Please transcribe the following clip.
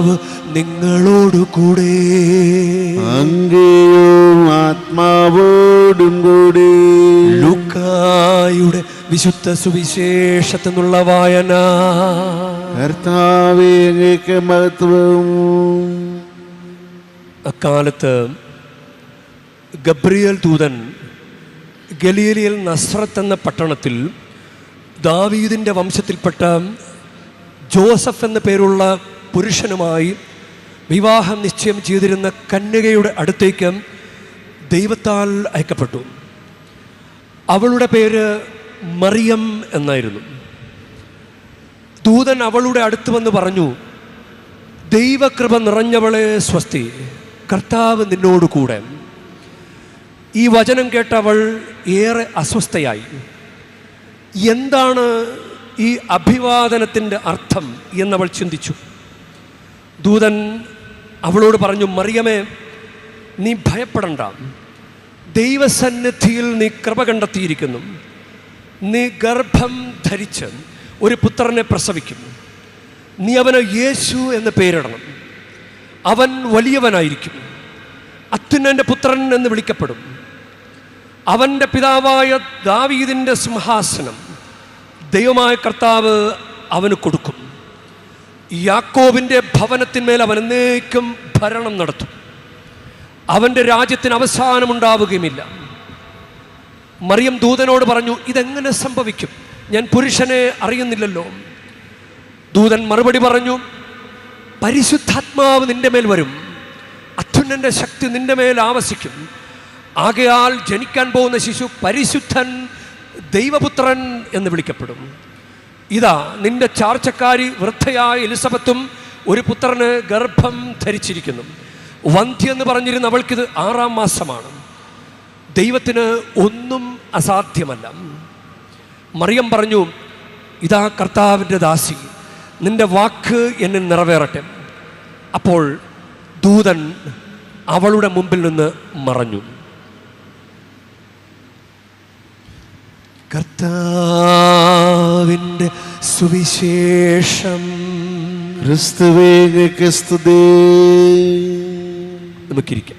കർത്താവ് നിങ്ങളോടു കൂടെ. അങ്ങയും ആത്മാവോടും കൂടെ. ലൂക്കായുടെ വിശുദ്ധ സുവിശേഷത്തിൽ നിന്നുള്ള വായന. കർത്താവേ, അങ്ങേക്ക് മഹത്വം. അക്കാലത്ത് ഗബ്രിയേൽ ദൂതൻ ഗലീലയിൽ നസ്രത്ത് എന്ന പട്ടണത്തിൽ ദാവീദിൻ്റെ വംശത്തിൽപ്പെട്ട ജോസഫ് എന്ന പേരുള്ള പുരുഷനുമായി വിവാഹം നിശ്ചയം ചെയ്തിരുന്ന കന്യകയുടെ അടുത്തേക്ക് ദൈവത്താൽ അയക്കപ്പെട്ടു. അവളുടെ പേര് മറിയം എന്നായിരുന്നു. ദൂതൻ അവളുടെ അടുത്ത് വന്ന് പറഞ്ഞു, ദൈവകൃപ നിറഞ്ഞവളെ സ്വസ്തി, കർത്താവ് നിന്നോട് കൂടെ. ഈ വചനം കേട്ട അവൾ ഏറെ അസ്വസ്ഥയായി. എന്താണ് ഈ അഭിവാദനത്തിൻ്റെ അർത്ഥം എന്നവൾ ചിന്തിച്ചു. ദൂതൻ അവളോട് പറഞ്ഞു, മറിയമേ, നീ ഭയപ്പെടണ്ട. ദൈവസന്നിധിയിൽ നീ കൃപ കണ്ടെത്തിയിരിക്കുന്നു. നീ ഗർഭം ധരിച്ച് ഒരു പുത്രനെ പ്രസവിക്കും. നീ അവന് യേശു എന്ന് പേരിടണം. അവൻ വലിയവനായിരിക്കും, അത്യുന്നതന്റെ പുത്രൻ എന്ന് വിളിക്കപ്പെടും. അവൻ്റെ പിതാവായ ദാവീദിൻ്റെ സിംഹാസനം ദൈവമായ കർത്താവ് അവന് കൊടുക്കും. യാക്കോബിൻ്റെ ഭവനത്തിന്മേൽ അവൻ എന്നേക്കും ഭരണം നടത്തും. അവൻ്റെ രാജ്യത്തിന് അവസാനമുണ്ടാവുകയുമില്ല. മറിയം ദൂതനോട് പറഞ്ഞു, ഇതെങ്ങനെ സംഭവിക്കും? ഞാൻ പുരുഷനെ അറിയുന്നില്ലല്ലോ. ദൂതൻ മറുപടി പറഞ്ഞു, പരിശുദ്ധാത്മാവ് നിന്റെ മേൽ വരും, അത്യുന്നതന്റെ ശക്തി നിന്റെ മേൽ ആവസിക്കും. ആകയാൽ ജനിക്കാൻ പോകുന്ന ശിശു പരിശുദ്ധൻ, ദൈവപുത്രൻ എന്ന് വിളിക്കപ്പെടും. ഇതാ, നിന്റെ ചാർച്ചക്കാരി വൃദ്ധയായ എലിസബത്തും ഒരു പുത്രന് ഗർഭം ധരിച്ചിരിക്കുന്നു. വന്ധ്യ എന്ന് പറഞ്ഞിരുന്ന അവൾക്കിത് 6-ാം മാസമാണ്. ദൈവത്തിന് ഒന്നും അസാധ്യമല്ല. മറിയം പറഞ്ഞു, ഇതാ കർത്താവിൻ്റെ ദാസി, നിന്റെ വാക്ക് എന്നിൽ നിറവേറട്ടെ. അപ്പോൾ ദൂതൻ അവളുടെ മുമ്പിൽ നിന്ന് മറഞ്ഞു. കർത്താവിൻ്റെ സുവിശേഷം. ക്രിസ്തുവേ, അങ്ങേക്ക് സ്തുതി. നമുക്കിരിക്കാം.